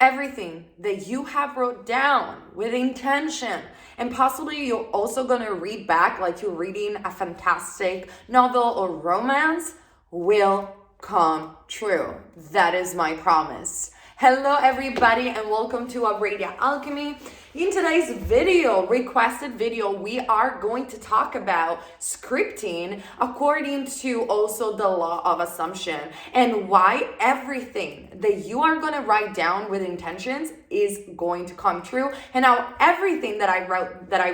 everything that you have wrote down with intention, and possibly you're also gonna read back like you're reading a fantastic novel or romance, will come true. That is my promise. Hello everybody and welcome to A Radio Alchemy. In today's requested video, we are going to talk about scripting according to also the law of assumption, and why everything that you are going to write down with intentions is going to come true, and how everything that I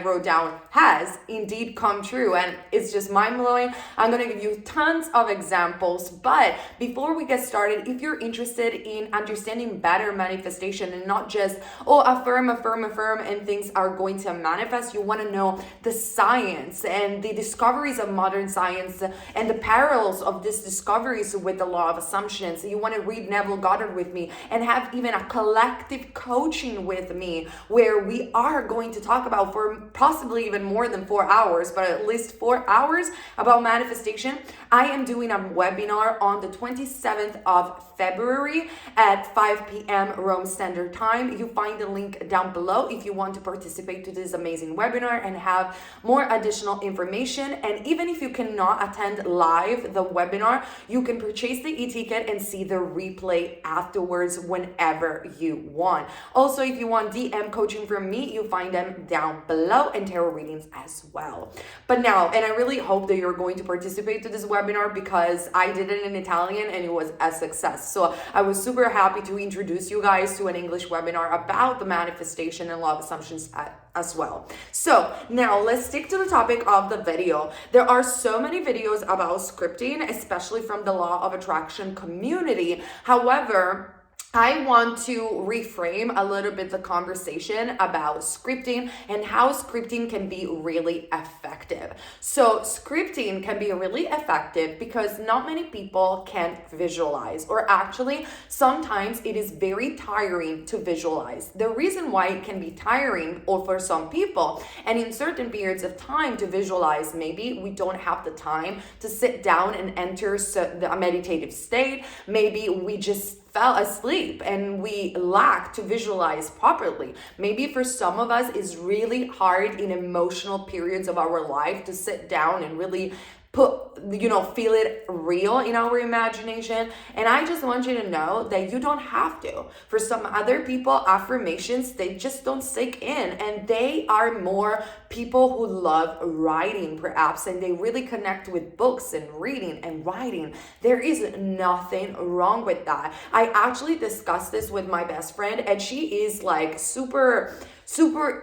wrote down has indeed come true. And it's just mind-blowing. I'm going to give you tons of examples, but before we get started, if you're interested in understanding better manifestation and not just affirm and things are going to manifest, you want to know the science and the discoveries of modern science and the parallels of these discoveries with the law of assumptions. You want to read Neville Goddard with me and have even a collective coaching with me where we are going to talk about for possibly even more than 4 hours, but at least 4 hours about manifestation. I am doing a webinar on the 27th of February at 5 p.m. Rome Standard Time. You find the link down below if you want to participate to this amazing webinar and have more additional information. And even if you cannot attend live the webinar, you can purchase the e-ticket and see the replay afterwards whenever you want. Also, if you want DM coaching from me, you find them down below, and tarot readings as well. But now, and I really hope that you're going to participate to this webinar because I did it in Italian and it was a success. So I was super happy to introduce you guys to an English webinar about the manifestation and law of assumptions as well. So now let's stick to the topic of the video. There are so many videos about scripting, especially from the law of attraction community. However, I want to reframe a little bit the conversation about scripting and how scripting can be really effective. So scripting can be really effective because not many people can visualize, or actually sometimes it is very tiring to visualize. The reason why it can be tiring, or for some people, and in certain periods of time to visualize, maybe we don't have the time to sit down and enter a meditative state. Maybe we just fell asleep and we lack to visualize properly. Maybe for some of us it's really hard in emotional periods of our life to sit down and really feel it real in our imagination. And I just want you to know that you don't have to. For some other people, affirmations, they just don't sink in, and they are more people who love writing perhaps, and they really connect with books and reading and writing. There is nothing wrong with that. I actually discussed this with my best friend, and she is like super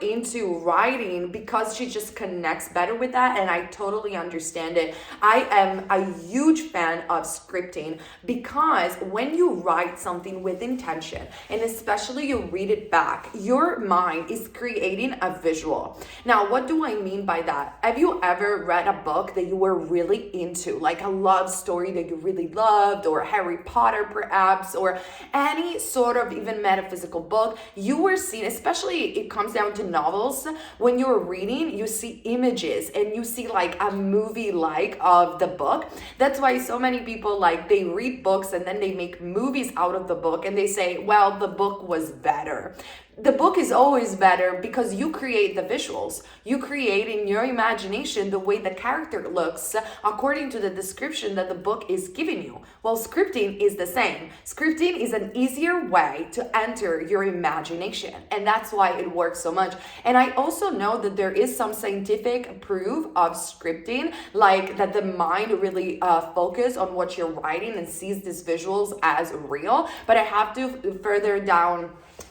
into writing because she just connects better with that, and I totally understand it. I am a huge fan of scripting because when you write something with intention, and especially you read it back, your mind is creating a visual. Now, what do I mean by that? Have you ever read a book that you were really into, like a love story that you really loved, or Harry Potter perhaps, or any sort of even metaphysical book? You were seeing, especially it comes down to novels, when you're reading, you see images and you see like a movie of the book. That's why so many people they read books and then they make movies out of the book, and they say, well, the book was better. The book is always better because you create the visuals. You create in your imagination the way the character looks according to the description that the book is giving you. Well, scripting is the same. Scripting is an easier way to enter your imagination, and that's why it works so much. And I also know that there is some scientific proof of scripting, like that the mind really focus on what you're writing and sees these visuals as real. But I have to further down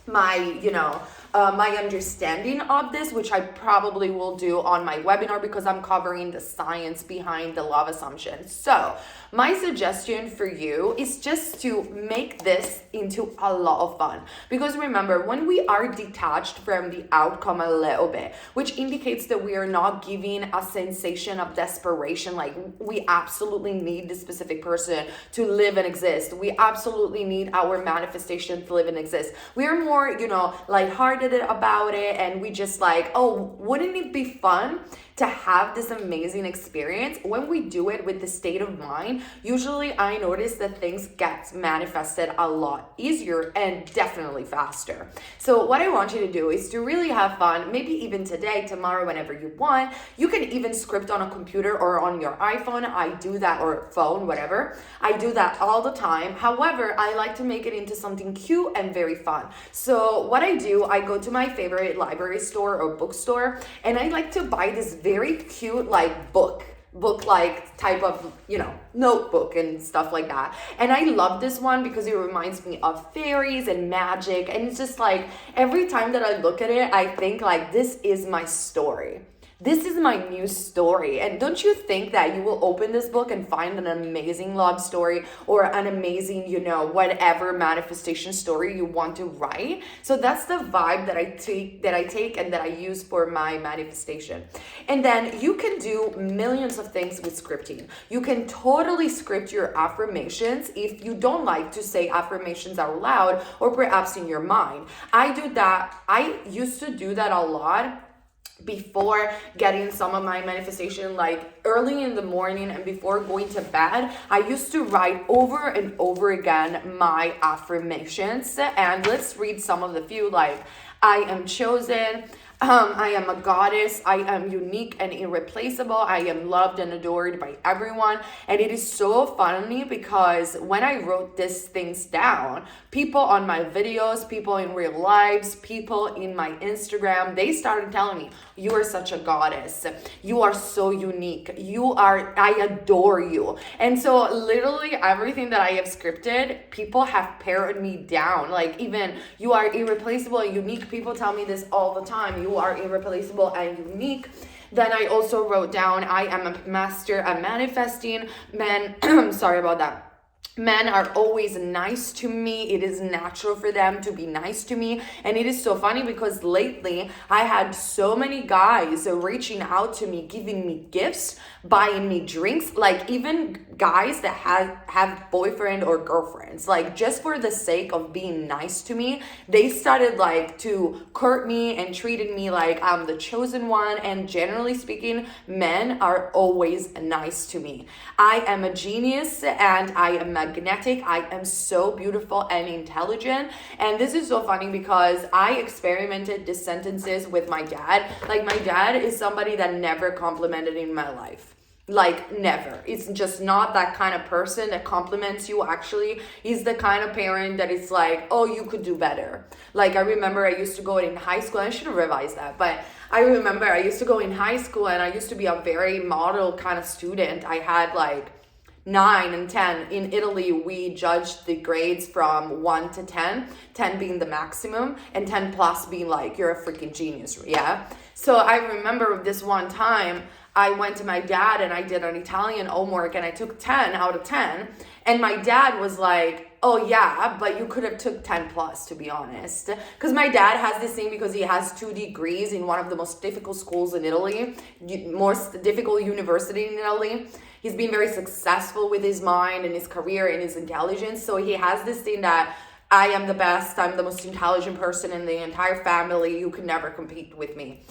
my understanding of this, which I probably will do on my webinar because I'm covering the science behind the law of assumption. So my suggestion for you is just to make this into a lot of fun, because remember, when we are detached from the outcome a little bit, which indicates that we are not giving a sensation of desperation, like we absolutely need this specific person to live and exist, we absolutely need our manifestation to live and exist, we are more lighthearted about it, and we just wouldn't it be fun to have this amazing experience, when we do it with the state of mind, usually I notice that things get manifested a lot easier and definitely faster. So what I want you to do is to really have fun, maybe even today, tomorrow, whenever you want. You can even script on a computer or on your iPhone. I do that, or phone, whatever. I do that all the time. However, I like to make it into something cute and very fun. So what I do, I go to my favorite library store or bookstore, and I like to buy this very cute like book like type of, notebook and stuff like that. And I love this one because it reminds me of fairies and magic, and it's just like every time that I look at it, I think like, this is my story. This is my new story. And don't you think that you will open this book and find an amazing love story or an amazing, whatever manifestation story you want to write? So that's the vibe that I take and that I use for my manifestation. And then you can do millions of things with scripting. You can totally script your affirmations if you don't like to say affirmations out loud or perhaps in your mind. I do that. I used to do that a lot before getting some of my manifestation, like early in the morning and before going to bed. I used to write over and over again my affirmations, and let's read some of the few, like, I am chosen, I am a goddess, I am unique and irreplaceable, I am loved and adored by everyone. And it is so funny because when I wrote these things down, people on my videos, people in real lives, people in my Instagram, they started telling me, you are such a goddess, you are so unique, I adore you. And so literally everything that I have scripted, people have pared me down. Like, even you are irreplaceable and unique, people tell me this all the time, you are irreplaceable and unique. Then I also wrote down, I am a master at manifesting. Men, sorry about that. Men are always nice to me. It is natural for them to be nice to me. And it is so funny because lately I had so many guys reaching out to me, giving me gifts, buying me drinks, like even guys that have boyfriend or girlfriends, like just for the sake of being nice to me. They started like to court me and treated me like I'm the chosen one. And generally speaking, men are always nice to me. I am a genius and I am magnetic. I am so beautiful and intelligent. And this is so funny because I experimented these sentences with my dad. Like, my dad is somebody that never complimented in my life. Like, never. It's just not that kind of person that compliments you. Actually, he's the kind of parent that is like, oh, you could do better. Like, I remember I used to go in high school. I should have revised that, but I remember I used to go in high school and I used to be a very model kind of student. I had like 9 and 10. In Italy, we judged the grades from 1 to 10, 10 being the maximum and 10 plus being like, you're a freaking genius, yeah? So I remember this one time, I went to my dad and I did an Italian homework and I took 10 out of 10. And my dad was like, oh yeah, but you could have took 10 plus, to be honest. Because my dad has this thing because he has 2 degrees in one of the most difficult schools in Italy, most difficult university in Italy. He's been very successful with his mind and his career and his intelligence. So he has this thing that I am the best, I'm the most intelligent person in the entire family, you could never compete with me.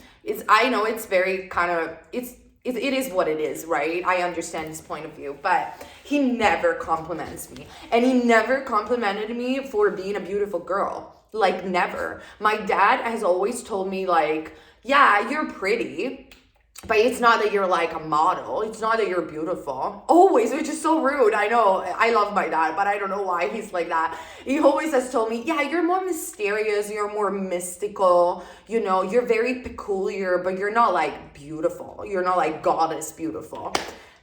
I know it's very kind of, it is what it is, right? I understand his point of view, but he never compliments me. And he never complimented me for being a beautiful girl. Like, never. My dad has always told me, like, yeah, you're pretty, but it's not that you're like a model. It's not that you're beautiful. Always, which is so rude. I know. I love my dad, but I don't know why he's like that. He always has told me, yeah, you're more mysterious. You're more mystical. You're very peculiar, but you're not like beautiful. You're not like goddess beautiful.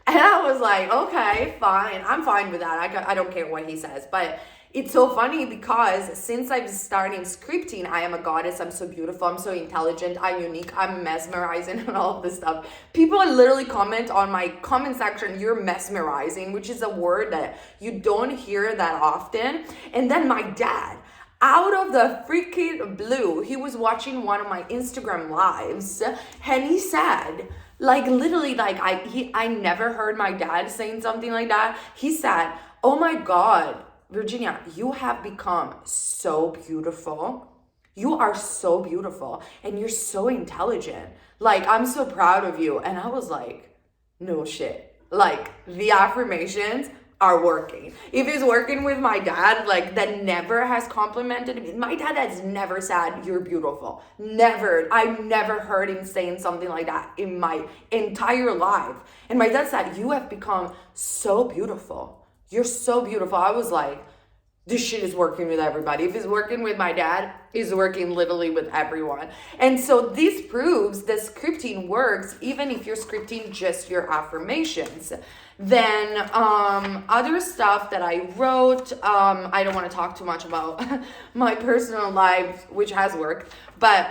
And I was like, okay, fine. I'm fine with that. I don't care what he says. But it's so funny because since I've started scripting, I am a goddess, I'm so beautiful, I'm so intelligent, I'm unique, I'm mesmerizing and all of this stuff. People literally comment on my comment section, you're mesmerizing, which is a word that you don't hear that often. And then my dad, out of the freaking blue, he was watching one of my Instagram lives and he said, like, literally, like, I never heard my dad saying something like that. He said, oh my God, Virginia, you have become so beautiful. You are so beautiful and you're so intelligent. Like, I'm so proud of you. And I was like, no shit. Like, the affirmations are working. If it's working with my dad, like, that never has complimented me. My dad has never said, you're beautiful. Never. I've never heard him saying something like that in my entire life. And my dad said, you have become so beautiful. You're so beautiful. I was like, this shit is working with everybody. If it's working with my dad, it's working literally with everyone. And so this proves that scripting works even if you're scripting just your affirmations. Then other stuff that I wrote, I don't want to talk too much about my personal life, which has worked, but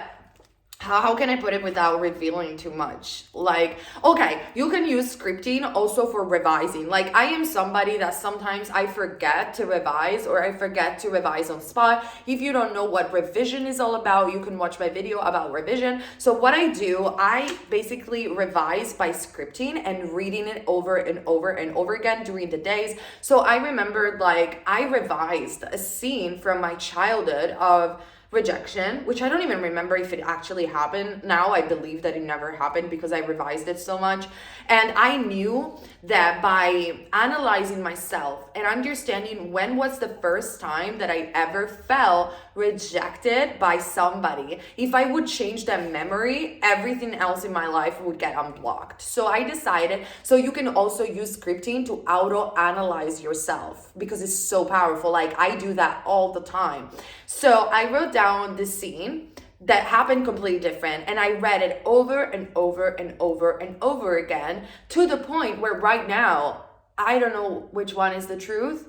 how can I put it without revealing too much? Like, okay, you can use scripting also for revising. Like, I am somebody that sometimes I forget to revise, or I forget to revise on spot. If you don't know what revision is all about, you can watch my video about revision. So what I do, I basically revise by scripting and reading it over and over and over again during the days. So I remembered, like, I revised a scene from my childhood of rejection, which I don't even remember if it actually happened. Now I believe that it never happened because I revised it so much. And I knew that by analyzing myself and understanding when was the first time that I ever felt rejected by somebody, if I would change that memory, everything else in my life would get unblocked. So I decided, so you can also use scripting to auto-analyze yourself because it's so powerful. Like, I do that all the time. So I wrote down this scene that happened completely different, and I read it over and over and over and over again, to the point where right now I don't know which one is the truth.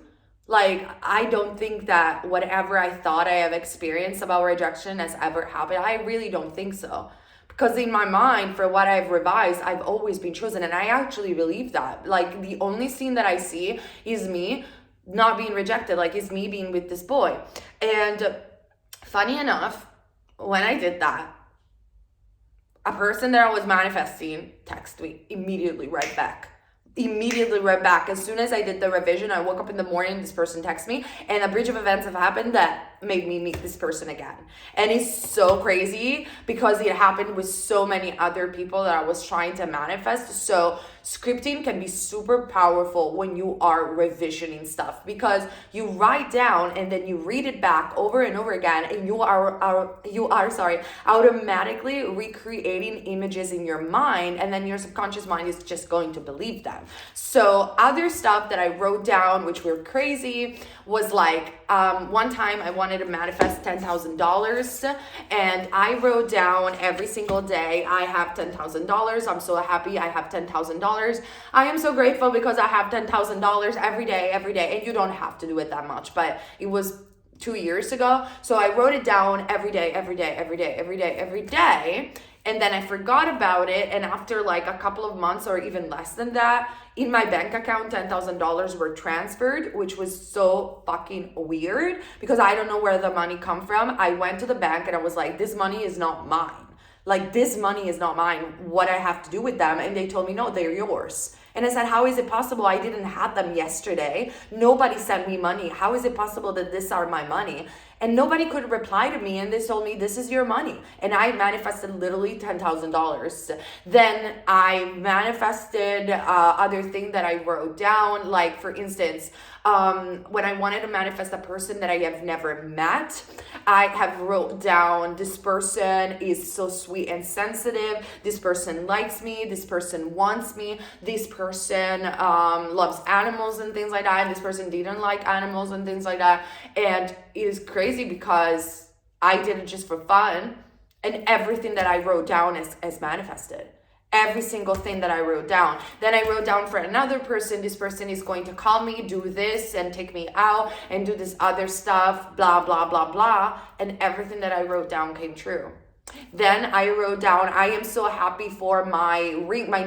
Like, I don't think that whatever I thought I have experienced about rejection has ever happened. I really don't think so, because in my mind, for what I've revised, I've always been chosen, and I actually believe that. Like, the only scene that I see is me not being rejected, like, is me being with this boy. And funny enough, when I did that, a person that I was manifesting texted me immediately right back. As soon as I did the revision, I woke up in the morning, this person texted me, and a bridge of events have happened that made me meet this person again. And it's so crazy because it happened with so many other people that I was trying to manifest. So scripting can be super powerful when you are revisioning stuff, because you write down and then you read it back over and over again, and you are automatically recreating images in your mind, and then your subconscious mind is just going to believe them. So other stuff that I wrote down, which were crazy, was like, one time I wanted to manifest $10,000, and I wrote down every single day, I have $10,000. I'm so happy I have $10,000. I am so grateful because I have $10,000 every day. And you don't have to do it that much, but it was 2 years ago. So I wrote it down every day. And then I forgot about it. And after like a couple of months or even less than that, in my bank account, $10,000 were transferred, which was so fucking weird because I don't know where the money come from. I went to the bank and I was like, this money is not mine. Like, this money is not mine. What I have to do with them? And they told me, no, they're yours. And I said, how is it possible? I didn't have them yesterday. Nobody sent me money. How is it possible that these are my money? And nobody could reply to me, and they told me, this is your money. And I manifested literally $10,000. Then I manifested other thing that I wrote down. Like, for instance, when I wanted to manifest a person that I have never met, I have wrote down, this person is so sweet and sensitive. This person likes me. This person wants me. This person loves animals and things like that. And this person didn't like animals and things like that. And it is crazy because I did it just for fun, and everything that I wrote down is manifested. Every single thing that I wrote down. Then I wrote down for another person, this person is going to call me, do this and take me out and do this other stuff, blah, blah, blah, blah. And everything that I wrote down came true. Then I wrote down, I am so happy for my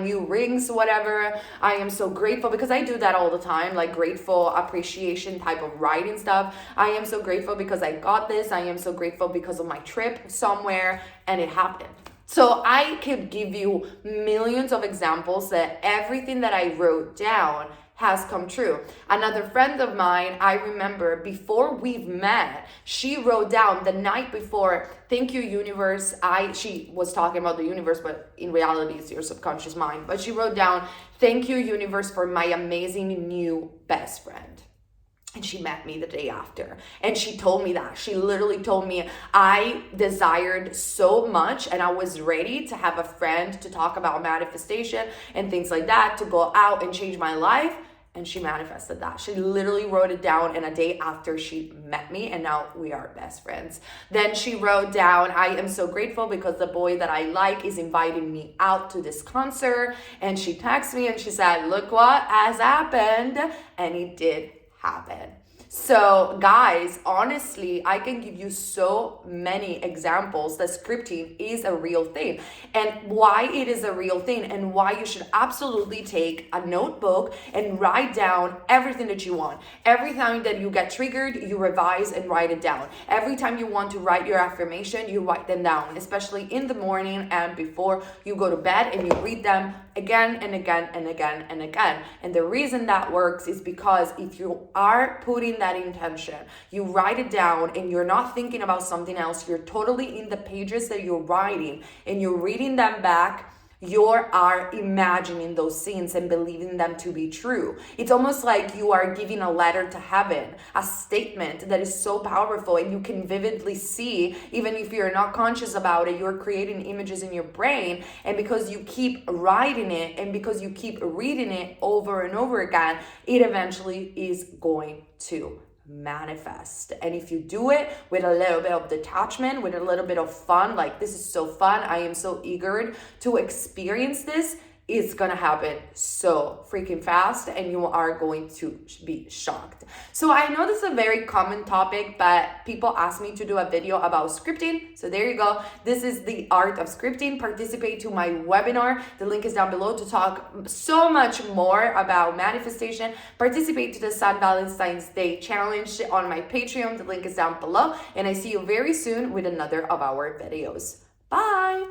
new rings, whatever. I am so grateful, because I do that all the time, like grateful, appreciation type of writing stuff. I am so grateful because I got this. I am so grateful because of my trip somewhere, and it happened. So I could give you millions of examples that everything that I wrote down has come true. Another friend of mine, I remember before we've met, she wrote down the night before, thank you, universe. She was talking about the universe, but in reality, it's your subconscious mind. But she wrote down, thank you, universe, for my amazing new best friend. And she met me the day after. And she told me that. She literally told me, I desired so much and I was ready to have a friend to talk about manifestation and things like that, to go out and change my life. And she manifested that. She literally wrote it down, and a day after she met me, and now we are best friends. Then she wrote down, I am so grateful because the boy that I like is inviting me out to this concert. And she texted me and she said, look what has happened. And it did happen. So guys, honestly, I can give you so many examples that scripting is a real thing, and why it is a real thing, and why you should absolutely take a notebook and write down everything that you want. Every time that you get triggered, you revise and write it down. Every time you want to write your affirmation, you write them down, especially in the morning and before you go to bed, and you read them again and again and again and again. And the reason that works is because if you are putting that intention, you write it down and you're not thinking about something else, you're totally in the pages that you're writing and you're reading them back, you are imagining those scenes and believing them to be true. It's almost like you are giving a letter to heaven, a statement that is so powerful, and you can vividly see, even if you're not conscious about it, you're creating images in your brain. And because you keep writing it and because you keep reading it over and over again, it eventually is going to manifest. And if you do it with a little bit of detachment, with a little bit of fun, like this is so fun, I am so eager to experience this, it's gonna happen so freaking fast and you are going to be shocked. So I know this is a very common topic, but people ask me to do a video about scripting. So there you go. This is the art of scripting. Participate to my webinar. The link is down below to talk so much more about manifestation. Participate to the San Valentine's Day challenge on my Patreon. The link is down below. And I see you very soon with another of our videos. Bye.